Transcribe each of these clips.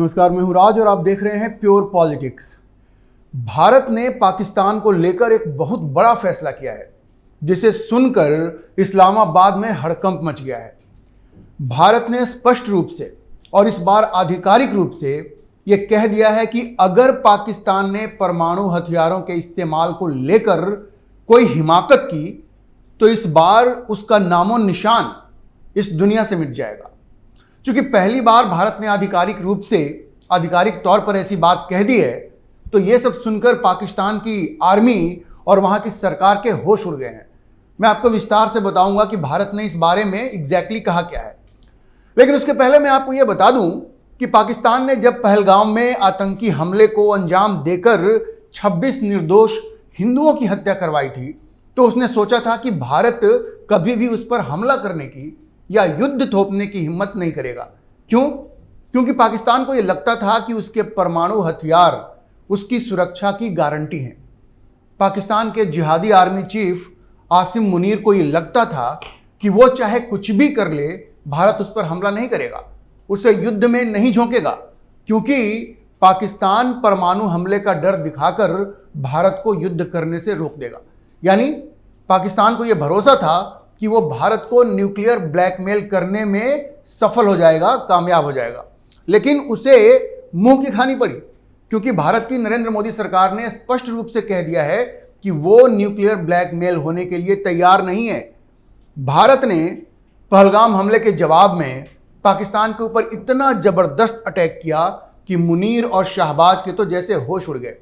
नमस्कार, मैं हूं राज और आप देख रहे हैं प्योर पॉलिटिक्स। भारत ने पाकिस्तान को लेकर एक बहुत बड़ा फैसला किया है जिसे सुनकर इस्लामाबाद में हड़कंप मच गया है। भारत ने स्पष्ट रूप से और इस बार आधिकारिक रूप से यह कह दिया है कि अगर पाकिस्तान ने परमाणु हथियारों के इस्तेमाल को लेकर कोई हिमाकत की तो इस बार उसका नामो निशान इस दुनिया से मिट जाएगा। चूंकि पहली बार भारत ने आधिकारिक तौर पर ऐसी बात कह दी है तो यह सब सुनकर पाकिस्तान की आर्मी और वहां की सरकार के होश उड़ गए हैं। मैं आपको विस्तार से बताऊंगा कि भारत ने इस बारे में एग्जैक्टली कहा क्या है, लेकिन उसके पहले मैं आपको यह बता दूं कि पाकिस्तान ने जब पहलगाम में आतंकी हमले को अंजाम देकर 26 निर्दोष हिंदुओं की हत्या करवाई थी तो उसने सोचा था कि भारत कभी भी उस पर हमला करने की या युद्ध थोपने की हिम्मत नहीं करेगा। क्यों? क्योंकि पाकिस्तान को यह लगता था कि उसके परमाणु हथियार उसकी सुरक्षा की गारंटी हैं। पाकिस्तान के जिहादी आर्मी चीफ आसिम मुनीर को यह लगता था कि वो चाहे कुछ भी कर ले, भारत उस पर हमला नहीं करेगा, उसे युद्ध में नहीं झोंकेगा, क्योंकि पाकिस्तान परमाणु हमले का डर दिखाकर भारत को युद्ध करने से रोक देगा। यानी पाकिस्तान को यह भरोसा था कि वो भारत को न्यूक्लियर ब्लैकमेल करने में सफल हो जाएगा, कामयाब हो जाएगा। लेकिन उसे मुंह की खानी पड़ी, क्योंकि भारत की नरेंद्र मोदी सरकार ने स्पष्ट रूप से कह दिया है कि वो न्यूक्लियर ब्लैकमेल होने के लिए तैयार नहीं है। भारत ने पहलगाम हमले के जवाब में पाकिस्तान के ऊपर इतना जबरदस्त अटैक किया कि मुनीर और शाहबाज के तो जैसे होश उड़ गए।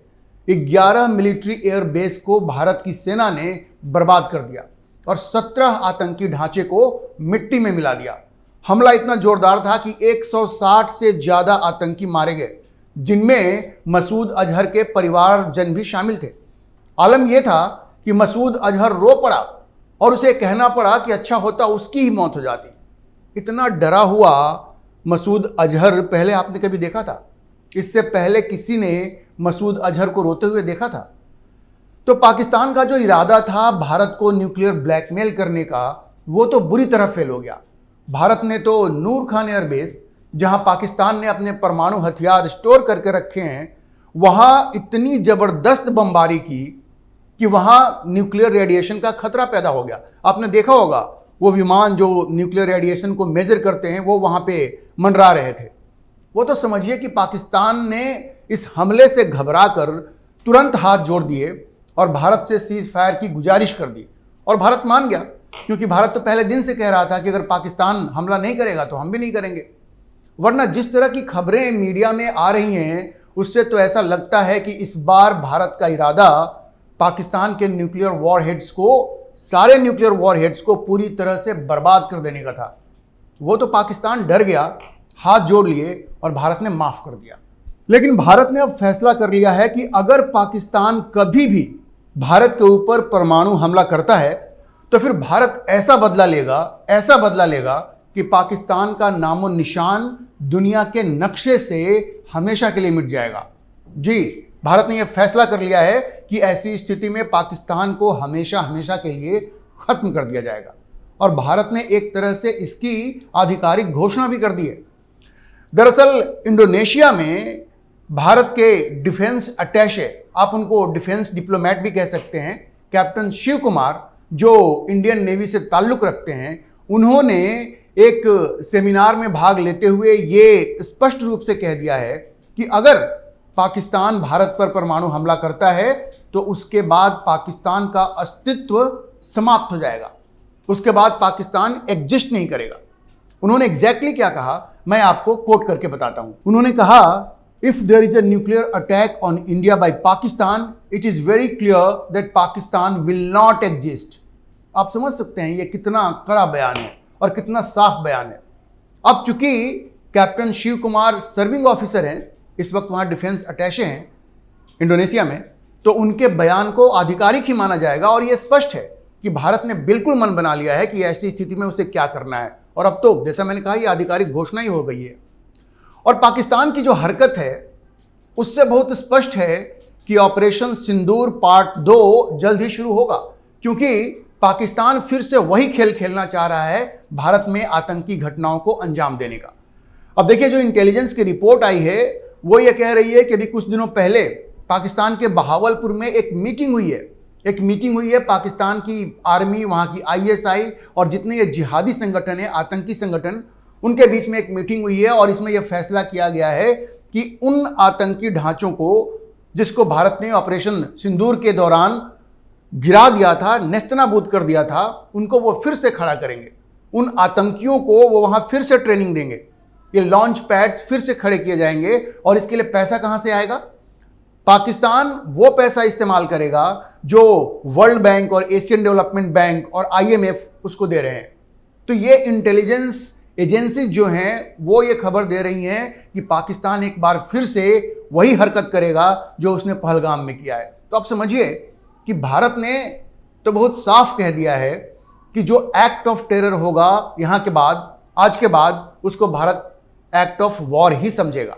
11 मिलिट्री एयर बेस को भारत की सेना ने बर्बाद कर दिया और 17 आतंकी ढांचे को मिट्टी में मिला दिया। हमला इतना जोरदार था कि 160 से ज्यादा आतंकी मारे गए, जिनमें मसूद अजहर के परिवारजन भी शामिल थे। आलम यह था कि मसूद अजहर रो पड़ा और उसे कहना पड़ा कि अच्छा होता उसकी ही मौत हो जाती। इतना डरा हुआ मसूद अजहर पहले आपने कभी देखा था? इससे पहले किसी ने मसूद अजहर को रोते हुए देखा था? तो पाकिस्तान का जो इरादा था भारत को न्यूक्लियर ब्लैकमेल करने का, वो तो बुरी तरह फेल हो गया। भारत ने तो नूर खान एयरबेस, जहां पाकिस्तान ने अपने परमाणु हथियार स्टोर करके रखे हैं, वहां इतनी जबरदस्त बमबारी की कि वहां न्यूक्लियर रेडिएशन का खतरा पैदा हो गया। आपने देखा होगा वो विमान जो न्यूक्लियर रेडिएशन को मेजर करते हैं वो वहां पे मंडरा रहे थे। वो तो समझिए कि पाकिस्तान ने इस हमले से घबराकर तुरंत हाथ जोड़ दिए और भारत से सीज फायर की गुजारिश कर दी, और भारत मान गया, क्योंकि भारत तो पहले दिन से कह रहा था कि अगर पाकिस्तान हमला नहीं करेगा तो हम भी नहीं करेंगे। वरना जिस तरह की खबरें मीडिया में आ रही हैं उससे तो ऐसा लगता है कि इस बार भारत का इरादा पाकिस्तान के न्यूक्लियर वॉरहेड्स को, सारे न्यूक्लियर वॉरहेड्स को पूरी तरह से बर्बाद कर देने का था। वो तो पाकिस्तान डर गया, हाथ जोड़ लिए और भारत ने माफ कर दिया। लेकिन भारत ने अब फैसला कर लिया है कि अगर पाकिस्तान कभी भी भारत के ऊपर परमाणु हमला करता है तो फिर भारत ऐसा बदला लेगा कि पाकिस्तान का नामो निशान दुनिया के नक्शे से हमेशा के लिए मिट जाएगा। जी, भारत ने यह फैसला कर लिया है कि ऐसी स्थिति में पाकिस्तान को हमेशा के लिए खत्म कर दिया जाएगा, और भारत ने एक तरह से इसकी आधिकारिक घोषणा भी कर दी है। दरअसल इंडोनेशिया में भारत के डिफेंस अटैचे, आप उनको डिफेंस डिप्लोमेट भी कह सकते हैं, कैप्टन शिव कुमार, जो इंडियन नेवी से ताल्लुक रखते हैं, उन्होंने एक सेमिनार में भाग लेते हुए ये स्पष्ट रूप से कह दिया है कि अगर पाकिस्तान भारत पर परमाणु हमला करता है तो उसके बाद पाकिस्तान का अस्तित्व समाप्त हो जाएगा, उसके बाद पाकिस्तान एग्जिस्ट नहीं करेगा। उन्होंने एग्जैक्टली क्या कहा मैं आपको कोट करके बताता हूं। उन्होंने कहा, If there is a nuclear attack on India by Pakistan, it is very clear that Pakistan will not exist. आप समझ सकते हैं ये कितना कड़ा बयान है और कितना साफ बयान है। अब चूंकि captain Shiv Kumar serving officer हैं, इस वक्त वहाँ डिफेंस अटैचे हैं इंडोनेशिया में, तो उनके बयान को आधिकारिक ही माना जाएगा। और ये स्पष्ट है कि भारत ने बिल्कुल मन बना लिया है कि ऐसी स्थिति में उसे क्या करना है, और अब तो जैसा मैंने कहा ये आधिकारिक घोषणा ही हो गई है। और पाकिस्तान की जो हरकत है उससे बहुत स्पष्ट है कि ऑपरेशन सिंदूर पार्ट 2 जल्द ही शुरू होगा, क्योंकि पाकिस्तान फिर से वही खेल खेलना चाह रहा है भारत में आतंकी घटनाओं को अंजाम देने का। अब देखिए, जो इंटेलिजेंस की रिपोर्ट आई है वो ये कह रही है कि अभी कुछ दिनों पहले पाकिस्तान के बहावलपुर में एक मीटिंग हुई है पाकिस्तान की आर्मी, वहाँ की आईएसआई और जितने ये जिहादी संगठन है, आतंकी संगठन, उनके बीच में एक मीटिंग हुई है और इसमें यह फैसला किया गया है कि उन आतंकी ढांचों को जिसको भारत ने ऑपरेशन सिंदूर के दौरान गिरा दिया था, नेस्तनाबूद कर दिया था, उनको वो फिर से खड़ा करेंगे। उन आतंकियों को वो वहाँ फिर से ट्रेनिंग देंगे। ये लॉन्च पैड्स फिर से खड़े किए जाएंगे और इसके लिए पैसा कहाँ से आएगा? पाकिस्तान वो पैसा इस्तेमाल करेगा जो वर्ल्ड बैंक और एशियन डेवलपमेंट बैंक और आईएमएफ उसको दे रहे हैं। तो ये इंटेलिजेंस एजेंसी जो हैं वो ये खबर दे रही हैं कि पाकिस्तान एक बार फिर से वही हरकत करेगा जो उसने पहलगाम में किया है। तो आप समझिए कि भारत ने तो बहुत साफ कह दिया है कि जो एक्ट ऑफ टेरर होगा यहाँ के बाद, आज के बाद, उसको भारत एक्ट ऑफ वॉर ही समझेगा।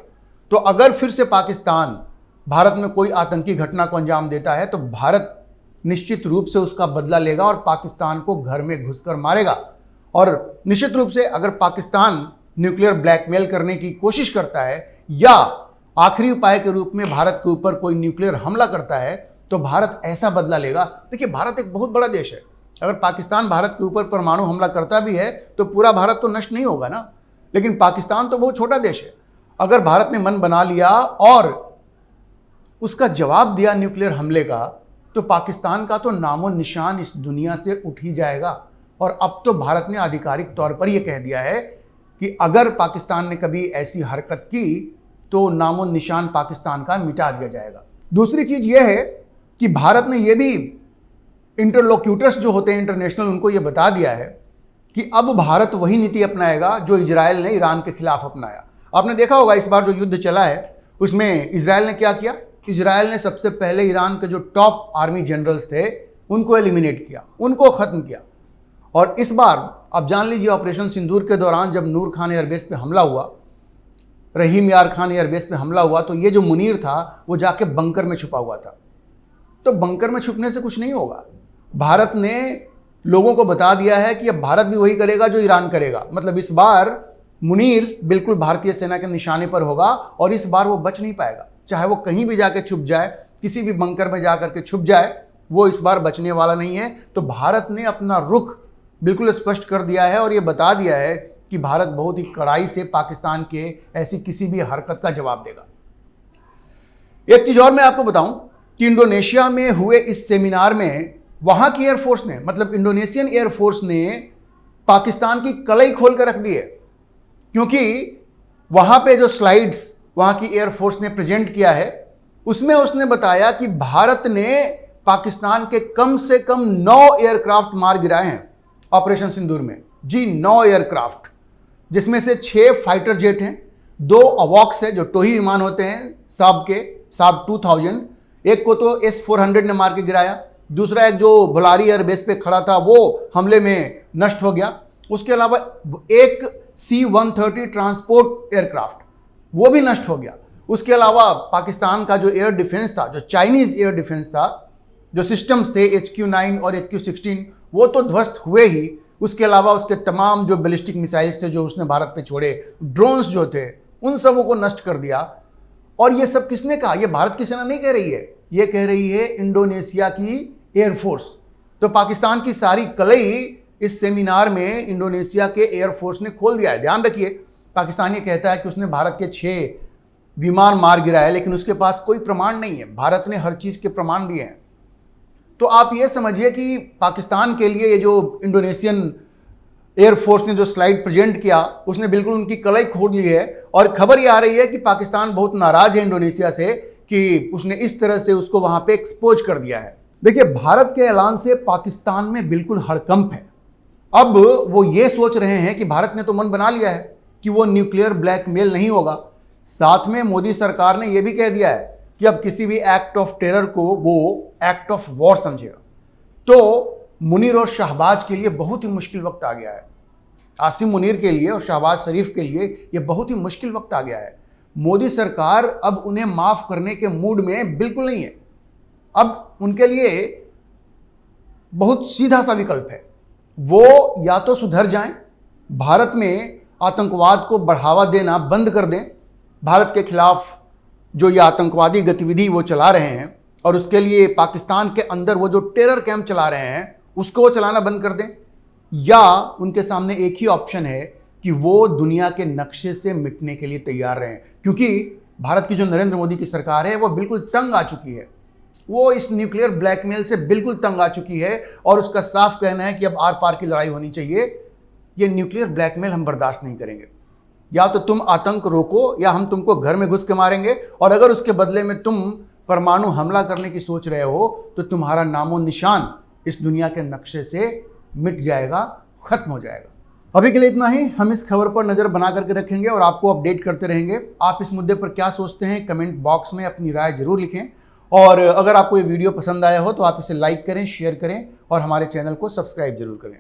तो अगर फिर से पाकिस्तान भारत में कोई आतंकी घटना को अंजाम देता है तो भारत निश्चित रूप से उसका बदला लेगा और पाकिस्तान को घर में घुसकर मारेगा। और निश्चित रूप से अगर पाकिस्तान न्यूक्लियर ब्लैकमेल करने की कोशिश करता है या आखिरी उपाय के रूप में भारत के ऊपर कोई न्यूक्लियर हमला करता है तो भारत ऐसा बदला लेगा। देखिए, भारत एक बहुत बड़ा देश है। अगर पाकिस्तान भारत के ऊपर परमाणु हमला करता भी है तो पूरा भारत तो नष्ट नहीं होगा ना। लेकिन पाकिस्तान तो बहुत छोटा देश है। अगर भारत ने मन बना लिया और उसका जवाब दिया न्यूक्लियर हमले का, तो पाकिस्तान का तो नामो निशान इस दुनिया से उठ ही जाएगा। और अब तो भारत ने आधिकारिक तौर पर यह कह दिया है कि अगर पाकिस्तान ने कभी ऐसी हरकत की तो नामो निशान पाकिस्तान का मिटा दिया जाएगा। दूसरी चीज यह है कि भारत ने यह भी इंटरलोक्यूटर्स जो होते हैं इंटरनेशनल, उनको यह बता दिया है कि अब भारत वही नीति अपनाएगा जो इजराइल ने ईरान के खिलाफ अपनाया। आपने देखा होगा इस बार जो युद्ध चला है उसमें इजराइल ने क्या किया। इजराइल ने सबसे पहले ईरान के जो टॉप आर्मी जनरल्स थे उनको एलिमिनेट किया, उनको खत्म किया। और इस बार आप जान लीजिए, ऑपरेशन सिंदूर के दौरान जब नूर खान एयरबेस पे हमला हुआ, रहीम यार खान एयरबेस पे हमला हुआ, तो ये जो मुनीर था वो जाके बंकर में छुपा हुआ था। तो बंकर में छुपने से कुछ नहीं होगा। भारत ने लोगों को बता दिया है कि अब भारत भी वही करेगा जो ईरान करेगा। मतलब इस बार मुनीर बिल्कुल भारतीय सेना के निशाने पर होगा और इस बार वो बच नहीं पाएगा। चाहे वो कहीं भी जाके छुप जाए, किसी भी बंकर में जाकर के छुप जाए, वो इस बार बचने वाला नहीं है। तो भारत ने अपना रुख बिल्कुल स्पष्ट कर दिया है और ये बता दिया है कि भारत बहुत ही कड़ाई से पाकिस्तान के ऐसी किसी भी हरकत का जवाब देगा। एक चीज और मैं आपको बताऊं कि इंडोनेशिया में हुए इस सेमिनार में वहां की एयरफोर्स ने, मतलब इंडोनेशियन एयरफोर्स ने पाकिस्तान की कलई खोल कर रख दी है। क्योंकि वहां पे जो स्लाइड्स वहां की एयरफोर्स ने प्रेजेंट किया है उसमें उसने बताया कि भारत ने पाकिस्तान के कम से कम 9 एयरक्राफ्ट मार गिराए हैं ऑपरेशन सिंदूर में। जी, 9 एयरक्राफ्ट, जिसमें से 6 फाइटर जेट हैं, 2 अवॉक्स है जो टोही विमान होते हैं साब 2000, एक को तो S-400 ने मार के गिराया, दूसरा एक जो भुलारी एयरबेस पे खड़ा था वो हमले में नष्ट हो गया। उसके अलावा एक C-130 ट्रांसपोर्ट एयरक्राफ्ट वो भी नष्ट हो गया। उसके अलावा पाकिस्तान का जो एयर डिफेंस था, जो चाइनीज एयर डिफेंस था, जो सिस्टम्स थे HQ-9 और HQ-16, वो तो ध्वस्त हुए ही। उसके अलावा उसके तमाम जो बैलिस्टिक मिसाइल्स थे जो उसने भारत पे छोड़े, ड्रोन्स जो थे, उन सबों को नष्ट कर दिया। और ये सब किसने कहा? ये भारत की सेना नहीं कह रही है, ये कह रही है इंडोनेशिया की एयरफोर्स। तो पाकिस्तान की सारी कलई इस सेमिनार में इंडोनेशिया के एयरफोर्स ने खोल दिया है। ध्यान रखिए, पाकिस्तान ये कहता है कि उसने भारत के 6 विमान मार गिराए, लेकिन उसके पास कोई प्रमाण नहीं है। भारत ने हर चीज़ के प्रमाण दिए हैं। तो आप ये समझिए कि पाकिस्तान के लिए ये जो इंडोनेशियन एयरफोर्स ने जो स्लाइड प्रेजेंट किया उसने बिल्कुल उनकी कलई खोल ली है। और खबर ये आ रही है कि पाकिस्तान बहुत नाराज है इंडोनेशिया से कि उसने इस तरह से उसको वहां पे एक्सपोज कर दिया है। देखिए, भारत के ऐलान से पाकिस्तान में बिल्कुल हड़कंप है। अब वो ये सोच रहे हैं कि भारत ने तो मन बना लिया है कि वो न्यूक्लियर ब्लैकमेल नहीं होगा। साथ में मोदी सरकार ने यह भी कह दिया है कि अब किसी भी एक्ट ऑफ टेरर को वो एक्ट ऑफ वॉर समझेगा। तो मुनीर और शहबाज के लिए बहुत ही मुश्किल वक्त आ गया है। आसिम मुनीर के लिए और शहबाज शरीफ के लिए यह बहुत ही मुश्किल वक्त आ गया है। मोदी सरकार अब उन्हें माफ करने के मूड में बिल्कुल नहीं है। अब उनके लिए बहुत सीधा सा विकल्प है, वो या तो सुधर जाएं, भारत में आतंकवाद को बढ़ावा देना बंद कर दें, भारत के खिलाफ जो ये आतंकवादी गतिविधि वो चला रहे हैं और उसके लिए पाकिस्तान के अंदर वो जो टेरर कैंप चला रहे हैं उसको वो चलाना बंद कर दें, या उनके सामने एक ही ऑप्शन है कि वो दुनिया के नक्शे से मिटने के लिए तैयार रहें। क्योंकि भारत की जो नरेंद्र मोदी की सरकार है वो बिल्कुल तंग आ चुकी है, वो इस न्यूक्लियर ब्लैकमेल से बिल्कुल तंग आ चुकी है और उसका साफ कहना है कि अब आर पार की लड़ाई होनी चाहिए। ये न्यूक्लियर ब्लैकमेल हम बर्दाश्त नहीं करेंगे, या तो तुम आतंक रोको या हम तुमको घर में घुस के मारेंगे, और अगर उसके बदले में तुम परमाणु हमला करने की सोच रहे हो तो तुम्हारा नामो निशान इस दुनिया के नक्शे से मिट जाएगा, खत्म हो जाएगा। अभी के लिए इतना ही। हम इस खबर पर नज़र बना करके रखेंगे और आपको अपडेट करते रहेंगे। आप इस मुद्दे पर क्या सोचते हैं कमेंट बॉक्स में अपनी राय जरूर लिखें, और अगर आपको ये वीडियो पसंद आया हो तो आप इसे लाइक करें, शेयर करें और हमारे चैनल को सब्सक्राइब जरूर करें।